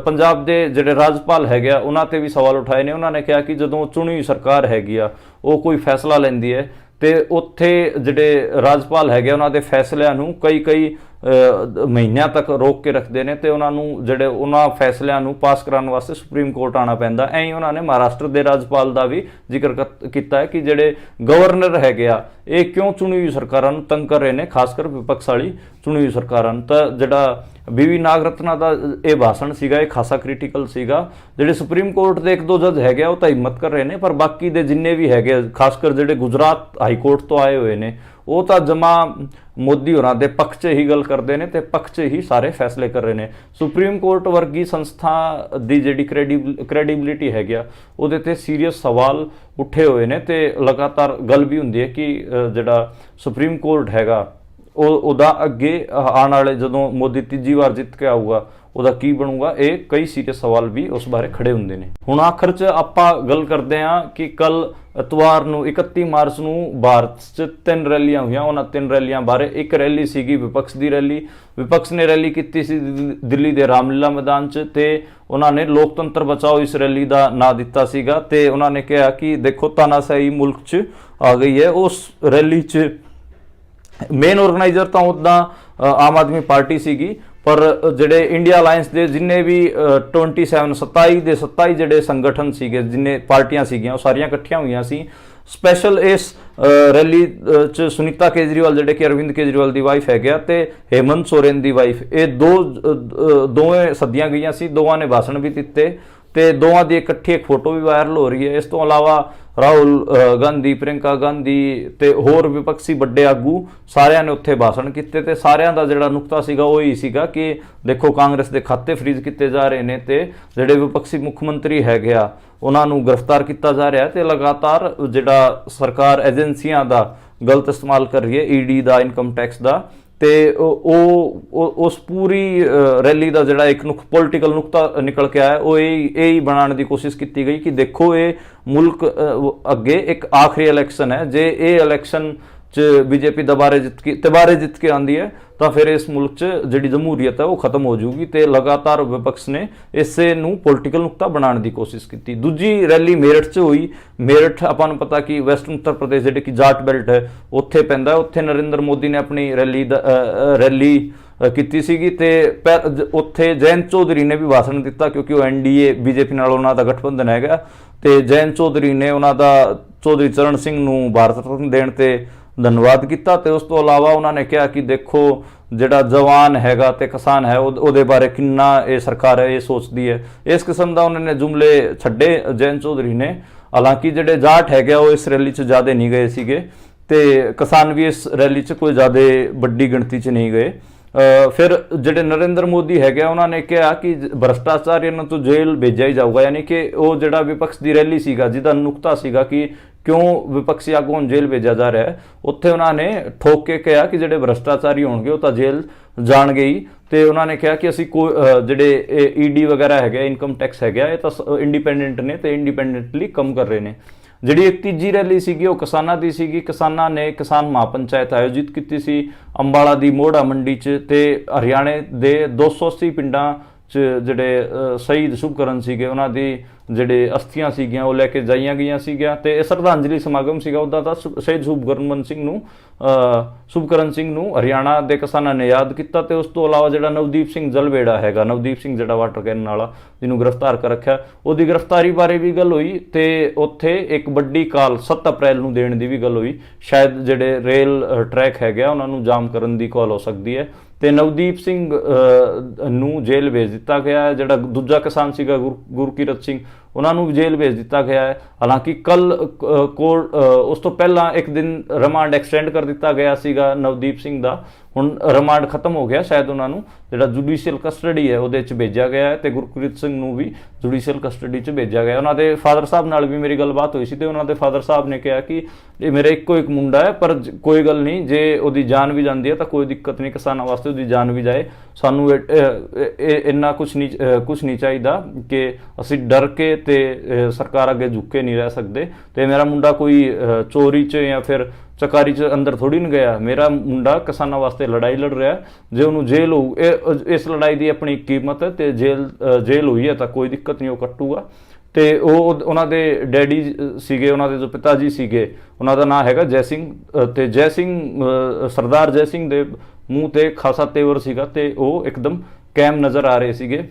ਪੰਜਾਬ ਦੇ ਜਿਹੜੇ ਰਾਜਪਾਲ ਹੈਗੇ ਆ ਉਹਨਾਂ ਤੇ ਵੀ ਸਵਾਲ ਉਠਾਏ ਨੇ। ਉਹਨਾਂ ਨੇ ਕਿਹਾ ਕਿ ਜਦੋਂ ਚੁਣੀ ਸਰਕਾਰ ਹੈਗੀ ਆ ਉਹ ਕੋਈ ਫੈਸਲਾ ਲੈਂਦੀ ਹੈ ਤੇ ਉੱਥੇ ਜਿਹੜੇ ਰਾਜਪਾਲ ਹੈਗੇ ਉਹਨਾਂ ਦੇ ਫੈਸਲਿਆਂ ਨੂੰ ਕਈ ਮਹੀਨਿਆਂ ਤੱਕ ਰੋਕ ਕੇ ਰੱਖਦੇ ਨੇ ਤੇ ਉਹਨਾਂ ਨੂੰ ਜਿਹੜੇ ਉਹਨਾਂ ਫੈਸਲਿਆਂ ਨੂੰ ਪਾਸ ਕਰਾਉਣ ਵਾਸਤੇ ਸੁਪਰੀਮ ਕੋਰਟ ਆਉਣਾ ਪੈਂਦਾ। ਐਂ ਹੀ ਉਹਨਾਂ ਨੇ ਮਹਾਰਾਸ਼ਟਰ ਦੇ ਰਾਜਪਾਲ ਦਾ ਵੀ ਜ਼ਿਕਰ ਕੀਤਾ ਹੈ ਕਿ ਜਿਹੜੇ ਗਵਰਨਰ ਹੈਗੇ ਆ ਇਹ ਕਿਉਂ ਚੁਣੀ ਹੋਈ ਸਰਕਾਰਾਂ ਨੂੰ ਤੰਗ ਕਰ ਰਹੇ ਨੇ, ਖਾਸ ਕਰ ਵਿਪਕਸ਼ ਵਾਲੀ ਚੁਣੀ ਹੋਈ ਸਰਕਾਰਾਂ ਨੂੰ। ਤਾਂ ਜਿਹੜਾ BV ਨਾਗਰਤਨਾ ਦਾ ਇਹ ਭਾਸ਼ਣ ਸੀਗਾ ਇਹ ਖਾਸਾ ਕ੍ਰਿਟੀਕਲ ਸੀਗਾ। ਜਿਹੜੇ ਸੁਪਰੀਮ ਕੋਰਟ ਦੇ 1-2 ਜੱਜ ਹੈਗੇ ਆ ਉਹ ਤਾਂ ਹਿੰਮਤ ਕਰ ਰਹੇ ਨੇ, ਪਰ ਬਾਕੀ ਦੇ ਜਿੰਨੇ ਵੀ ਹੈਗੇ ਖਾਸ ਕਰ ਜਿਹੜੇ ਗੁਜਰਾਤ ਹਾਈ ਕੋਰਟ ਤੋਂ ਆਏ ਹੋਏ ਨੇ ਉਹ ਤਾਂ ਜਮਾ ਮੋਦੀ ਹੋਰਾਂ ਦੇ ਪੱਖ 'ਚ ਹੀ ਗੱਲ ਕਰਦੇ ਨੇ ਤੇ ਪੱਖ 'ਚ ਹੀ ਸਾਰੇ ਫੈਸਲੇ ਕਰ ਰਹੇ ਨੇ। ਸੁਪਰੀਮ ਕੋਰਟ ਵਰਗੀ ਸੰਸਥਾ ਦੀ ਜਿਹੜੀ ਕ੍ਰੈਡੀਬਿਲਿਟੀ ਹੈਗੀ ਆ ਉਹਦੇ ਤੇ ਸੀਰੀਅਸ ਸਵਾਲ ਉੱਠੇ ਹੋਏ ਨੇ ਤੇ ਲਗਾਤਾਰ ਗੱਲ ਵੀ ਹੁੰਦੀ ਹੈ ਕਿ ਜਿਹੜਾ ਸੁਪਰੀਮ ਕੋਰਟ ਹੈਗਾ ਉਹਦਾ ਅੱਗੇ ਆਉਣ ਵਾਲੇ ਜਦੋਂ ਮੋਦੀ ਤੀਜੀ ਵਾਰ ਜਿੱਤ ਕੇ ਆਊਗਾ ਉਹਦਾ ਕੀ ਬਣੂਗਾ, ਇਹ ਕਈ ਸੀਰੀਅਸ ਸਵਾਲ ਵੀ ਉਸ ਬਾਰੇ ਖੜੇ ਹੁੰਦੇ ਨੇ। ਹੁਣ ਆਖਰ 'ਚ ਆਪਾਂ ਗੱਲ ਕਰਦੇ ਹਾਂ ਕਿ ਕੱਲ ਐਤਵਾਰ ਨੂੰ 31 ਮਾਰਚ ਨੂੰ ਭਾਰਤ 'ਚ 3 ਰੈਲੀਆਂ ਹੋਈਆਂ। ਉਹਨਾਂ 3 ਰੈਲੀਆਂ ਬਾਰੇ ਇੱਕ ਰੈਲੀ ਸੀਗੀ ਵਿਪਕਸ਼ ਦੀ ਰੈਲੀ। ਵਿਪਕਸ਼ ਨੇ ਰੈਲੀ ਕੀਤੀ ਸੀ ਦਿੱਲੀ ਦੇ ਰਾਮਲੀਲਾ ਮੈਦਾਨ 'ਚ ਤੇ ਉਹਨਾਂ ਨੇ ਲੋਕਤੰਤਰ ਬਚਾਓ ਇਸ ਰੈਲੀ ਦਾ ਨਾਂ ਦਿੱਤਾ ਸੀਗਾ ਤੇ ਉਹਨਾਂ ਨੇ ਕਿਹਾ ਕਿ ਦੇਖੋ ਤਾਨਾਸ਼ਾਹੀ ਮੁਲਕ 'ਚ ਆ ਗਈ ਹੈ। ਉਸ ਰੈਲੀ 'ਚ ਮੇਨ ਆਰਗੇਨਾਈਜ਼ਰ ਤਾਂ ਉੱਦਾਂ ਆਮ ਆਦਮੀ ਪਾਰਟੀ ਸੀਗੀ, ਪਰ ਜਿਹੜੇ ਇੰਡੀਆ ਅਲਾਇੰਸ ਦੇ ਜਿੰਨੇ ਵੀ 27 ਦੇ 27 ਜਿਹੜੇ ਸੰਗਠਨ ਸੀਗੇ, ਜਿੰਨੇ ਪਾਰਟੀਆਂ ਸੀਗੀਆਂ ਉਹ ਸਾਰੀਆਂ ਇਕੱਠੀਆਂ ਹੋਈਆਂ ਸੀ। ਸਪੈਸ਼ਲ ਇਸ ਰੈਲੀ 'ਚ ਸੁਨੀਤਾ ਕੇਜਰੀਵਾਲ ਜਿਹੜੇ ਕਿ ਅਰਵਿੰਦ ਕੇਜਰੀਵਾਲ ਦੀ ਵਾਈਫ ਹੈਗੇ ਆ ਤੇ ਹੇਮੰਤ ਸੋਰੇਨ ਦੀ ਵਾਈਫ, ਇਹ ਦੋਵੇਂ ਸੱਦੀਆਂ ਗਈਆਂ ਸੀ। ਦੋਵਾਂ ਨੇ ਭਾਸ਼ਣ ਵੀ ਦਿੱਤੇ ਤੇ ਦੋਵਾਂ ਦੀ ਇਕੱਠੀ ਇੱਕ ਫੋਟੋ ਵੀ ਵਾਇਰਲ ਹੋ ਰਹੀ ਹੈ। ਇਸ ਤੋਂ ਇਲਾਵਾ ਰਾਹੁਲ ਗਾਂਧੀ, ਪ੍ਰਿयंका ਗਾਂਧੀ ਤੇ ਹੋਰ ਵਿਪਕਸ਼ੀ ਵੱਡੇ ਆਗੂ ਸਾਰਿਆਂ ਨੇ ਉੱਥੇ ਭਾਸ਼ਣ ਕੀਤੇ ਤੇ ਸਾਰਿਆਂ ਦਾ ਜਿਹੜਾ ਨੁਕਤਾ ਸੀਗਾ ਉਹ ਹੀ ਸੀਗਾ ਕਿ ਦੇਖੋ ਕਾਂਗਰਸ ਦੇ ਖਾਤੇ ਫਰੀਜ਼ ਕੀਤੇ ਜਾ ਰਹੇ ਨੇ ਤੇ ਜਿਹੜੇ ਵਿਪਕਸ਼ੀ ਮੁੱਖ ਮੰਤਰੀ ਹੈਗੇ ਆ ਉਹਨਾਂ ਨੂੰ ਗ੍ਰਿਫਤਾਰ ਕੀਤਾ ਜਾ ਰਿਹਾ ਤੇ ਲਗਾਤਾਰ ਜਿਹੜਾ ਸਰਕਾਰ ਏਜੰਸੀਆਂ ਦਾ ਗਲਤ ਇਸਤੇਮਾਲ ਕਰ ਰਹੀ ਹੈ, ਈਡੀ ਦਾ, ਇਨਕਮ ਟੈਕਸ ਦਾ, ਤੇ ਉਸ ਪੂਰੀ ਰੈਲੀ ਦਾ ਜਿਹੜਾ ਇੱਕ ਪੋਲੀਟੀਕਲ ਨੁਕਤਾ ਨਿਕਲ ਕੇ ਆਇਆ ਉਹ ਇਹ ਹੀ ਬਣਾਉਣ ਦੀ ਕੋਸ਼ਿਸ਼ ਕੀਤੀ ਗਈ ਕਿ ਦੇਖੋ ਇਹ ਮੁਲਕ ਅੱਗੇ ਇੱਕ ਆਖਰੀ ਇਲੈਕਸ਼ਨ ਹੈ, ਜੇ ਇਹ ਇਲੈਕਸ਼ਨ 'ਚ ਬੀਜੇਪੀ ਦੁਬਾਰੇ ਜਿੱਤ ਕੇ ਆਉਂਦੀ ਹੈ ਤਾਂ ਫਿਰ ਇਸ ਮੁਲਕ 'ਚ ਜਿਹੜੀ ਜਮਹੂਰੀਅਤ ਹੈ ਉਹ ਖਤਮ ਹੋ ਜਾਊਗੀ ਤੇ ਲਗਾਤਾਰ ਵਿਪਕਸ਼ ਨੇ ਇਸੇ ਨੂੰ ਪੋਲੀਟੀਕਲ ਨੁਕਤਾ ਬਣਾਉਣ ਦੀ ਕੋਸ਼ਿਸ਼ ਕੀਤੀ। ਦੂਜੀ ਰੈਲੀ ਮੇਰਠ 'ਚ ਹੋਈ। ਮੇਰਠ ਆਪਾਂ ਨੂੰ ਪਤਾ ਕਿ ਵੈਸਟਰਨ ਉੱਤਰ ਪ੍ਰਦੇਸ਼ ਜਿਹੜੇ ਕਿ ਜਾਟ ਬੈਲਟ ਹੈ ਉੱਥੇ ਪੈਂਦਾ, ਉੱਥੇ ਨਰਿੰਦਰ ਮੋਦੀ ਨੇ ਆਪਣੀ ਰੈਲੀ ਕੀਤੀ ਸੀਗੀ ਤੇ ਉੱਥੇ ਜੈਨ ਚੌਧਰੀ ਨੇ ਵੀ ਭਾਸ਼ਣ ਦਿੱਤਾ ਕਿਉਂਕਿ ਉਹ ਐਨਡੀਏ ਬੀਜੇਪੀ ਨਾਲ ਉਹਨਾਂ ਦਾ ਗਠਬੰਧਨ ਹੈਗਾ ਤੇ ਜੈਨ ਚੌਧਰੀ ਨੇ ਉਹਨਾਂ ਦਾ ਚੌਧਰੀ ਚਰਨ ਸਿੰਘ ਨੂੰ ਭਾਰਤ ਰਤਨ ਦੇਣ ਤੇ ਧੰਨਵਾਦ ਕੀਤਾ ਤੇ ਉਸ ਤੋਂ ਇਲਾਵਾ ਉਹਨਾਂ ਨੇ ਕਿਹਾ ਕਿ ਦੇਖੋ ਜਿਹੜਾ ਜਵਾਨ ਹੈਗਾ ਤੇ ਕਿਸਾਨ ਹੈ ਉਹਦੇ ਬਾਰੇ ਕਿੰਨਾ ਇਹ ਸਰਕਾਰ ਹੈ ਇਹ ਸੋਚਦੀ ਹੈ। ਇਸ ਕਿਸਮ ਦਾ ਉਹਨਾਂ ਨੇ ਜੁਮਲੇ ਛੱਡੇ ਜੈਨ ਚੌਧਰੀ ਨੇ। ਹਾਲਾਂਕਿ ਜਿਹੜੇ ਜਾਟ ਹੈਗੇ ਉਹ ਇਸ ਰੈਲੀ 'ਚ ਜ਼ਿਆਦਾ ਨਹੀਂ ਗਏ ਸੀਗੇ ਤੇ ਕਿਸਾਨ ਵੀ ਇਸ ਰੈਲੀ 'ਚ ਕੋਈ ਜ਼ਿਆਦਾ ਵੱਡੀ ਗਿਣਤੀ 'ਚ ਨਹੀਂ ਗਏ। ਫਿਰ ਜਿਹੜੇ ਨਰਿੰਦਰ ਮੋਦੀ ਹੈਗੇ ਉਹਨਾਂ ਨੇ ਕਿਹਾ ਕਿ ਭ੍ਰਿਸ਼ਟਾਚਾਰੀਆਂ ਨੂੰ ਤਾਂ ਜੇਲ੍ਹ ਭੇਜਿਆ ਹੀ ਜਾਊਗਾ, ਯਾਨੀ ਕਿ ਉਹ ਜਿਹੜਾ ਵਿਪਕਸ਼ ਦੀ ਰੈਲੀ ਸੀਗਾ ਜਿਹਦਾ ਨੁਕਤਾ ਸੀਗਾ ਕਿ ਕਿਉਂ ਵਿਪਕਸ਼ੀ ਆਗੂਆਂ ਨੂੰ ਜੇਲ੍ਹ ਭੇਜਿਆ ਜਾ ਰਿਹਾ ਹੈ, ਉੱਥੇ ਉਹਨਾਂ ਨੇ ਠੋਕ ਕੇ ਕਿਹਾ ਕਿ ਜਿਹੜੇ ਭ੍ਰਿਸ਼ਟਾਚਾਰੀ ਹੋਣਗੇ ਉਹ ਤਾਂ ਜੇਲ੍ਹ ਜਾਣਗੇ ਹੀ ਤੇ ਉਹਨਾਂ ਨੇ ਕਿਹਾ ਕਿ ਅਸੀਂ ਜਿਹੜੇ ਈਡੀ ਵਗੈਰਾ ਹੈਗੇ, ਇਨਕਮ ਟੈਕਸ ਹੈਗਾ, ਇਹ ਤਾਂ ਇੰਡੀਪੈਂਡੈਂਟ ਨੇ ਤੇ ਇੰਡੀਪੈਂਡੈਂਟਲੀ ਕੰਮ ਕਰ ਰਹੇ ਨੇ। ਜਿਹੜੀ ਇੱਕ ਤੀਜੀ ਰੈਲੀ ਸੀਗੀ ਉਹ ਕਿਸਾਨਾਂ ਦੀ ਸੀਗੀ। ਕਿਸਾਨਾਂ ਨੇ ਕਿਸਾਨ ਮਹਾਪੰਚਾਇਤ ਆਯੋਜਿਤ ਕੀਤੀ ਸੀ ਅੰਬਾਲਾ ਦੀ ਮੋੜਾ ਮੰਡੀ 'ਚ ਤੇ ਹਰਿਆਣੇ ਦੇ 280 ਪਿੰਡਾਂ 'ਚ ਜਿਹੜੇ ਸ਼ਹੀਦ ਸ਼ੁਭਕਰਨ ਸੀਗੇ ਉਹਨਾਂ ਦੀ ਜਿਹੜੇ ਅਸਥੀਆਂ ਸੀਗੀਆਂ ਉਹ ਲੈ ਕੇ ਜਾਈਆਂ ਗਈਆਂ ਸੀਗੀਆਂ ਤੇ ਇਹ ਸ਼ਰਧਾਂਜਲੀ ਸਮਾਗਮ ਸੀਗਾ ਉਹਦਾ ਤਾਂ ਸ਼ਹੀਦ ਸ਼ੁਭਕਰਨ ਸਿੰਘ ਨੂੰ ਹਰਿਆਣਾ ਦੇ ਕਿਸਾਨਾਂ ਨੇ ਯਾਦ ਕੀਤਾ ਤੇ ਉਸ ਤੋਂ ਇਲਾਵਾ ਜਿਹੜਾ ਨਵਦੀਪ ਸਿੰਘ ਜਲਵੇੜਾ ਹੈਗਾ, ਨਵਦੀਪ ਸਿੰਘ ਜਿਹੜਾ ਵਾਟਰ ਕੈਨਨ ਵਾਲਾ ਜਿਹਨੂੰ ਗ੍ਰਿਫਤਾਰ ਕਰ ਰੱਖਿਆ, ਉਹਦੀ ਗ੍ਰਿਫਤਾਰੀ ਬਾਰੇ ਵੀ ਗੱਲ ਹੋਈ ਤੇ ਉੱਥੇ ਇੱਕ ਵੱਡੀ ਕਾਲ 7 ਅਪ੍ਰੈਲ ਨੂੰ ਦੇਣ ਦੀ ਵੀ ਗੱਲ ਹੋਈ। ਸ਼ਾਇਦ ਜਿਹੜੇ ਰੇਲ ਟਰੈਕ ਹੈਗਾ ਉਹਨਾਂ ਨੂੰ ਜਾਮ ਕਰਨ ਦੀ ਕਾਲ ਹੋ ਸਕਦੀ ਹੈ ਤੇ ਨਵਦੀਪ ਸਿੰਘ ਨੂੰ ਜੇਲ੍ਹ ਭੇਜ ਦਿੱਤਾ ਗਿਆ ਹੈ। ਜਿਹੜਾ ਦੂਜਾ ਕਿਸਾਨ ਸੀਗਾ ਗੁਰਕੀਰਤ ਸਿੰਘ ਉਹਨਾਂ ਨੂੰ ਵੀ ਜੇਲ੍ਹ ਭੇਜ ਦਿੱਤਾ ਗਿਆ ਹੈ। ਹਾਲਾਂਕਿ ਕੱਲ ਕੋਰਟ ਉਸ ਤੋਂ ਪਹਿਲਾਂ ਇੱਕ ਦਿਨ ਰਿਮਾਂਡ ਐਕਸਟੈਂਡ ਕਰ ਦਿੱਤਾ ਗਿਆ ਸੀਗਾ ਨਵਦੀਪ ਸਿੰਘ ਦਾ, ਹੁਣ ਰਿਮਾਂਡ ਖਤਮ ਹੋ ਗਿਆ, ਸ਼ਾਇਦ ਉਹਨਾਂ ਨੂੰ ਜਿਹੜਾ ਜੁਡੀਸ਼ੀਅਲ ਕਸਟਡੀ ਹੈ ਉਹਦੇ 'ਚ ਭੇਜਿਆ ਗਿਆ ਹੈ ਤੇ ਗੁਰਕੀਰਤ ਸਿੰਘ ਨੂੰ ਵੀ ਜੁਡੀਸ਼ੀਅਲ ਕਸਟਡੀ 'ਚ ਭੇਜਿਆ ਗਿਆ। ਉਹਨਾਂ ਦੇ ਫਾਦਰ ਸਾਹਿਬ ਨਾਲ ਵੀ ਮੇਰੀ ਗੱਲਬਾਤ ਹੋਈ ਸੀ ਤੇ ਉਹਨਾਂ ਦੇ ਫਾਦਰ ਸਾਹਿਬ ਨੇ ਕਿਹਾ ਕਿ ਇਹ ਮੇਰਾ ਇੱਕੋ ਇੱਕ ਮੁੰਡਾ ਹੈ ਪਰ ਕੋਈ ਗੱਲ ਨਹੀਂ, ਜੇ ਉਹਦੀ ਜਾਨ ਵੀ ਜਾਂਦੀ ਹੈ ਤਾਂ ਕੋਈ ਦਿੱਕਤ ਨਹੀਂ, ਕਿਸਾਨਾਂ ਵਾਸਤੇ ਉਹਦੀ ਜਾਨ ਵੀ ਜਾਏ, ਸਾਨੂੰ ਇੰਨਾ ਕੁਛ ਨਹੀਂ ਚਾਹੀਦਾ ਕਿ ਅਸੀਂ ਡਰ ਕੇ ਤੇ ਸਰਕਾਰ ਅੱਗੇ ਝੁੱਕੇ ਨਹੀਂ ਰਹਿ ਸਕਦੇ ਤੇ ਮੇਰਾ ਮੁੰਡਾ ਕੋਈ ਚੋਰੀ 'ਚ ਜਾਂ ਫਿਰ ਚਕਾਰੀ 'ਚ ਅੰਦਰ ਥੋੜੀ ਨਹੀਂ ਗਿਆ, ਮੇਰਾ ਮੁੰਡਾ ਕਿਸਾਨਾਂ ਵਾਸਤੇ ਲੜਾਈ ਲੜ ਰਿਹਾ, ਜੇ ਉਹਨੂੰ ਜੇਲ੍ਹ ਹੋਊ ਇਸ ਲੜਾਈ ਦੀ ਆਪਣੀ ਕੀਮਤ ਹੈ ਤੇ ਜੇਲ੍ਹ ਹੋਈ ਹੈ ਤਾਂ ਕੋਈ ਦਿੱਕਤ ਨਹੀਂ, ਉਹ ਕੱਟੂਗਾ। ਤੇ ਉਹਨਾਂ ਦੇ ਡੈਡੀ ਸੀਗੇ, ਉਹਨਾਂ ਦੇ ਜੋ ਪਿਤਾ ਜੀ ਸੀਗੇ ਉਹਨਾਂ ਦਾ ਨਾਂ ਹੈਗਾ ਜੈ ਸਿੰਘ ਤੇ ਜੈ ਸਿੰਘ ਸਰਦਾਰ ਜੈ ਸਿੰਘ ਦੇ ਮੂੰਹ ਤੇ ਖਾਸਾ ਤੇਵਰ ਸੀਗਾ ਤੇ ਉਹ ਇੱਕਦਮ ਕੈਮ ਨਜ਼ਰ ਆ ਰਹੇ ਸੀਗੇ।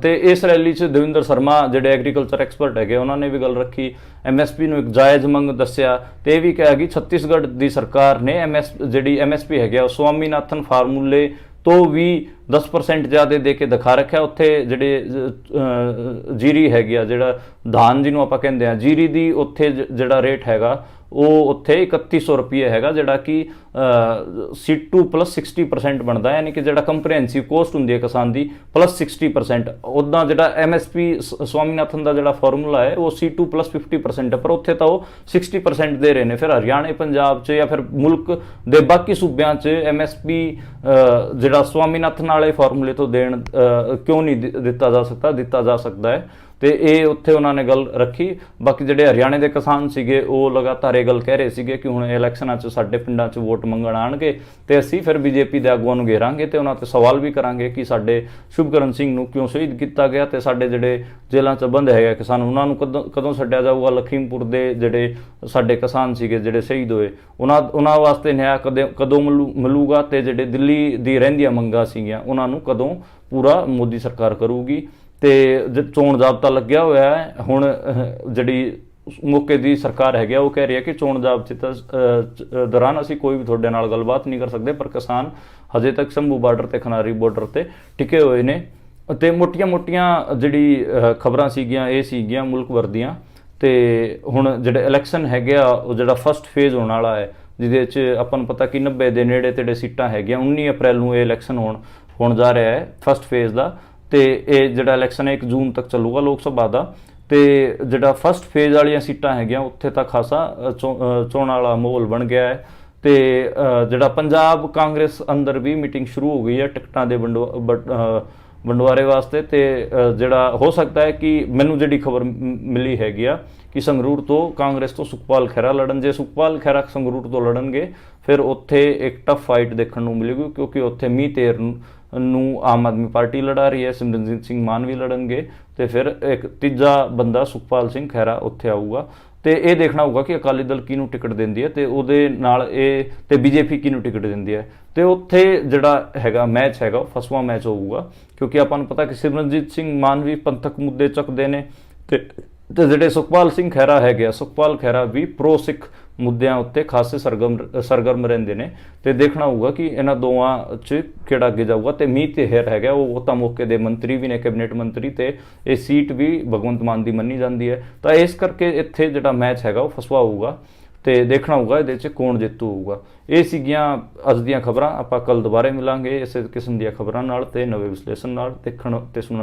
ਤੇ ਇਸ ਰੈਲੀ 'ਚ ਦਵਿੰਦਰ ਸ਼ਰਮਾ ਜਿਹੜੇ ਐਗਰੀਕਲਚਰ ਐਕਸਪਰਟ ਹੈਗੇ ਉਹਨਾਂ ਨੇ ਵੀ ਗੱਲ ਰੱਖੀ, MSP ਨੂੰ ਇੱਕ ਜਾਇਜ਼ ਮੰਗ ਦੱਸਿਆ ਤੇ ਇਹ ਵੀ ਕਿਹਾ ਕਿ ਛੱਤੀਸਗੜ੍ਹ ਦੀ ਸਰਕਾਰ ਨੇ ਜਿਹੜੀ MSP ਹੈਗੀ ਉਹ ਸਵਾਮੀਨਾਥਨ ਫਾਰਮੂਲੇ ਤੋਂ ਵੀ 10% ਜ਼ਿਆਦਾ ਦੇ ਕੇ ਦਿਖਾ ਰੱਖਿਆ। ਉੱਥੇ ਜਿਹੜੇ ਜੀਰੀ ਹੈਗੀ ਆ, ਜਿਹੜਾ ਧਾਨ ਜਿਹਨੂੰ ਆਪਾਂ ਕਹਿੰਦੇ ਆ ਜੀਰੀ ਦੀ, ਉੱਥੇ ਜਿਹੜਾ ਰੇਟ ਹੈਗਾ ਉਹ ਉੱਥੇ 3100 ਰੁਪਏ ਹੈਗਾ, ਜਿਹੜਾ ਕਿ C2 + 60% ਬਣਦਾ, ਯਾਨੀ ਕਿ ਜਿਹੜਾ ਕੰਪਰੀਹੈਂਸਿਵ ਕੋਸਟ ਹੁੰਦੀ ਹੈ ਕਿਸਾਨ ਦੀ + 60%। ਉੱਦਾਂ ਜਿਹੜਾ MSP ਸਵਾਮੀਨਾਥਨ ਦਾ ਜਿਹੜਾ ਫਾਰਮੂਲਾ ਹੈ ਉਹ C2 + 50% ਹੈ, ਪਰ ਉੱਥੇ ਤਾਂ ਉਹ 60% ਦੇ ਰਹੇ ਨੇ। ਫਿਰ ਹਰਿਆਣਾ, ਪੰਜਾਬ 'ਚ ਜਾਂ ਫਿਰ ਮੁਲਕ ਦੇ ਬਾਕੀ ਸੂਬਿਆਂ 'ਚ MSP ਜਿਹੜਾ ਸਵਾਮੀਨਾਥਨ ਵਾਲੇ ਫਾਰਮੂਲੇ ਤੋਂ ਦੇਣ ਕਿਉਂ ਨਹੀਂ ਦਿੱਤਾ ਜਾ ਸਕਦਾ ਹੈ ਤੇ ਇਹ ਉੱਥੇ ਉਹਨਾਂ ਨੇ ਗੱਲ ਰੱਖੀ। ਬਾਕੀ ਜਿਹੜੇ ਹਰਿਆਣੇ ਦੇ ਕਿਸਾਨ ਸੀਗੇ ਉਹ ਲਗਾਤਾਰ ਇਹ ਗੱਲ ਕਹਿ ਰਹੇ ਸੀਗੇ ਕਿ ਹੁਣ ਇਲੈਕਸ਼ਨਾਂ 'ਚ ਸਾਡੇ ਪਿੰਡਾਂ 'ਚ ਵੋਟ ਮੰਗਣ ਆਉਣਗੇ ਤੇ ਅਸੀਂ ਫਿਰ BJP ਦੇ ਆਗੂਆਂ ਨੂੰ ਘੇਰਾਂਗੇ ਤੇ ਉਹਨਾਂ 'ਤੇ ਸਵਾਲ ਵੀ ਕਰਾਂਗੇ ਕਿ ਸਾਡੇ ਸ਼ੁਭਕਰਨ ਸਿੰਘ ਨੂੰ ਕਿਉਂ ਸ਼ਹੀਦ ਕੀਤਾ ਗਿਆ ਤੇ ਸਾਡੇ ਜਿਹੜੇ ਜੇਲ੍ਹਾਂ 'ਚ ਬੰਦ ਹੈਗੇ ਕਿਸਾਨ ਉਹਨਾਂ ਨੂੰ ਕਦੋਂ ਛੱਡਿਆ ਜਾਊਗਾ। ਲਖੀਮਪੁਰ ਦੇ ਜਿਹੜੇ ਸਾਡੇ ਕਿਸਾਨ ਸੀਗੇ ਜਿਹੜੇ ਸ਼ਹੀਦ ਹੋਏ ਉਹਨਾਂ ਵਾਸਤੇ ਨਿਆਂ ਕਦੋਂ ਮਿਲੂਗਾ ਤੇ ਜਿਹੜੇ ਦਿੱਲੀ ਦੀ ਰਹਿੰਦੀਆਂ ਮੰਗਾਂ ਸੀਗੀਆਂ ਉਹਨਾਂ ਨੂੰ ਕਦੋਂ ਪੂਰਾ ਮੋਦੀ ਸਰਕਾਰ ਕਰੂਗੀ। ਤੇ ਚੋਣ ਜ਼ਾਬਤਾ ਲੱਗਿਆ ਹੋਇਆ ਹੈ, ਹੁਣ ਜਿਹੜੀ ਮੌਕੇ ਦੀ ਸਰਕਾਰ ਹੈਗੀ ਉਹ ਕਹਿ ਰਹੀ ਹੈ ਕਿ ਚੋਣ ਜ਼ਾਬਤੇ ਦੌਰਾਨ ਅਸੀਂ ਕੋਈ ਵੀ ਤੁਹਾਡੇ ਨਾਲ ਗੱਲਬਾਤ ਨਹੀਂ ਕਰ ਸਕਦੇ, ਪਰ ਕਿਸਾਨ ਹਜੇ ਤੱਕ ਸ਼ੰਭੂ ਬਾਰਡਰ ਤੇ ਖਨਾਰੀ ਬਾਰਡਰ ਤੇ ਟਿਕੇ ਹੋਏ ਨੇ ਅਤੇ ਮੋਟੀਆਂ-ਮੋਟੀਆਂ ਜਿਹੜੀ ਖਬਰਾਂ ਸੀਗੀਆਂ ਇਹ ਸੀਗੀਆਂ ਮੁਲਕ ਭਰ ਦੀਆਂ। ਤੇ ਹੁਣ ਜਿਹੜੇ ਇਲੈਕਸ਼ਨ ਹੈਗੇ ਆ ਉਹ ਜਿਹੜਾ ਫਸਟ ਫੇਜ਼ ਹੋਣ ਵਾਲਾ ਹੈ, ਜਿਹਦੇ 'ਚ ਆਪਾਂ ਨੂੰ ਪਤਾ ਕਿ 90 ਦੇ ਨੇੜੇ ਤੇੜੇ ਸੀਟਾਂ ਹੈਗੀਆਂ। 19 ਅਪ੍ਰੈਲ ਨੂੰ ਇਹ ਇਲੈਕਸ਼ਨ ਹੋਣ ਜਾ ਰਿਹਾ ਹੈ ਫਸਟ ਫੇਜ਼ ਦਾ। ਤੇ ਇਹ ਜਿਹੜਾ ਇਲੈਕਸ਼ਨ ਹੈ 1 ਜੂਨ ਤੱਕ ਚੱਲੂਗਾ ਲੋਕ ਸਭਾ ਦਾ। ਤੇ ਜਿਹੜਾ ਫਸਟ ਫੇਜ਼ ਵਾਲੀਆਂ ਸੀਟਾਂ ਹੈਗੀਆਂ ਉੱਥੇ ਤਾਂ ਖਾਸਾ ਚੋਣ ਵਾਲਾ ਮਾਹੌਲ ਬਣ ਗਿਆ ਹੈ। ਤੇ ਜਿਹੜਾ ਪੰਜਾਬ ਕਾਂਗਰਸ ਅੰਦਰ ਵੀ ਮੀਟਿੰਗ ਸ਼ੁਰੂ ਹੋ ਗਈ ਹੈ ਟਿਕਟਾਂ ਦੇ ਵੰਡਵਾਰੇ ਵਾਸਤੇ। ਤੇ ਜਿਹੜਾ ਹੋ ਸਕਦਾ ਹੈ ਕਿ ਮੈਨੂੰ ਜਿਹੜੀ ਖਬਰ ਮਿਲੀ ਹੈਗੀ ਆ ਕਿ ਸੰਗਰੂਰ ਤੋਂ ਕਾਂਗਰਸ ਤੋਂ ਸੁਖਪਾਲ ਖਹਿਰਾ ਲੜਨ। ਜੇ ਸੁਖਪਾਲ ਖਹਿਰਾ ਸੰਗਰੂਰ ਤੋਂ ਲੜਨਗੇ ਫਿਰ ਉੱਥੇ ਇੱਕ ਟਫ ਫਾਈਟ ਦੇਖਣ ਨੂੰ ਮਿਲੇਗੀ, ਕਿਉਂਕਿ ਉੱਥੇ ਮੀਂਹ ਤੇਰ ਨੂੰ ਆਮ ਆਦਮੀ ਪਾਰਟੀ ਲੜਾ ਰਹੀ ਹੈ, ਸਿਮਰਨਜੀਤ ਸਿੰਘ ਮਾਨ ਵੀ ਲੜਨਗੇ ਤੇ ਫਿਰ ਇੱਕ ਤੀਜਾ ਬੰਦਾ ਸੁਖਪਾਲ ਸਿੰਘ ਖਹਿਰਾ ਉੱਥੇ ਆਊਗਾ। ਤੇ ਇਹ ਦੇਖਣਾ ਹੋਊਗਾ ਕਿ ਅਕਾਲੀ ਦਲ ਕਿਹਨੂੰ ਟਿਕਟ ਦਿੰਦੀ ਹੈ ਤੇ ਉਹਦੇ ਨਾਲ ਇਹ ਤੇ ਬੀਜੇਪੀ ਕਿਹਨੂੰ ਟਿਕਟ ਦਿੰਦੀ ਹੈ। ਤੇ ਉੱਥੇ ਜਿਹੜਾ ਹੈਗਾ ਮੈਚ ਹੈਗਾ ਉਹ ਫਸਵਾਂ ਮੈਚ ਹੋਊਗਾ, ਕਿਉਂਕਿ ਆਪਾਂ ਨੂੰ ਪਤਾ ਕਿ ਸਿਮਰਨਜੀਤ ਸਿੰਘ ਮਾਨ ਵੀ ਪੰਥਕ ਮੁੱਦੇ ਚੱਕਦੇ ਨੇ ਤੇ ਜਿਹੜੇ ਸੁਖਪਾਲ ਸਿੰਘ ਖਹਿਰਾ ਹੈਗੇ ਆ, ਸੁਖਪਾਲ ਖਹਿਰਾ ਵੀ ਪ੍ਰੋ ਸਿੱਖ ਮੁੱਦਿਆਂ ਉੱਤੇ ਖਾਸੇ ਸਰਗਰਮ ਰਹਿੰਦੇ ਨੇ। ਤੇ ਦੇਖਣਾ ਹੋਊਗਾ ਕਿ ਇਹਨਾਂ ਦੋਵਾਂ 'ਚ ਕਿਹੜਾ ਅੱਗੇ ਜਾਊਗਾ। ਤੇ ਮੀਂਹ ਤੇਹਰ ਹੈਗਾ ਉਹ ਤਾਂ ਮੌਕੇ ਦੇ ਮੰਤਰੀ ਵੀ ਨੇ, ਕੈਬਨਿਟ ਮੰਤਰੀ, ਤੇ ਇਹ ਸੀਟ ਵੀ ਭਗਵੰਤ ਮਾਨ ਦੀ ਮੰਨੀ ਜਾਂਦੀ ਹੈ। ਤਾਂ ਇਸ ਕਰਕੇ ਇੱਥੇ ਜਿਹੜਾ ਮੈਚ ਹੈਗਾ ਉਹ ਫਸਵਾ ਹੋਊਗਾ ਤੇ ਦੇਖਣਾ ਹੋਊਗਾ ਇਹਦੇ 'ਚ ਕੌਣ ਜੇਤੂ ਹੋਊਗਾ। ਇਹ ਸੀਗੀਆਂ ਅੱਜ ਦੀਆਂ ਖਬਰਾਂ। ਆਪਾਂ ਕੱਲ ਦੁਬਾਰਾ ਮਿਲਾਂਗੇ ਇਸੇ ਕਿਸਮ ਦੀਆਂ ਖਬਰਾਂ ਨਾਲ ਤੇ ਨਵੇਂ ਵਿਸ਼ਲੇਸ਼ਣ ਨਾਲ। ਦੇਖਣ ਤੇ ਸੁਣਨ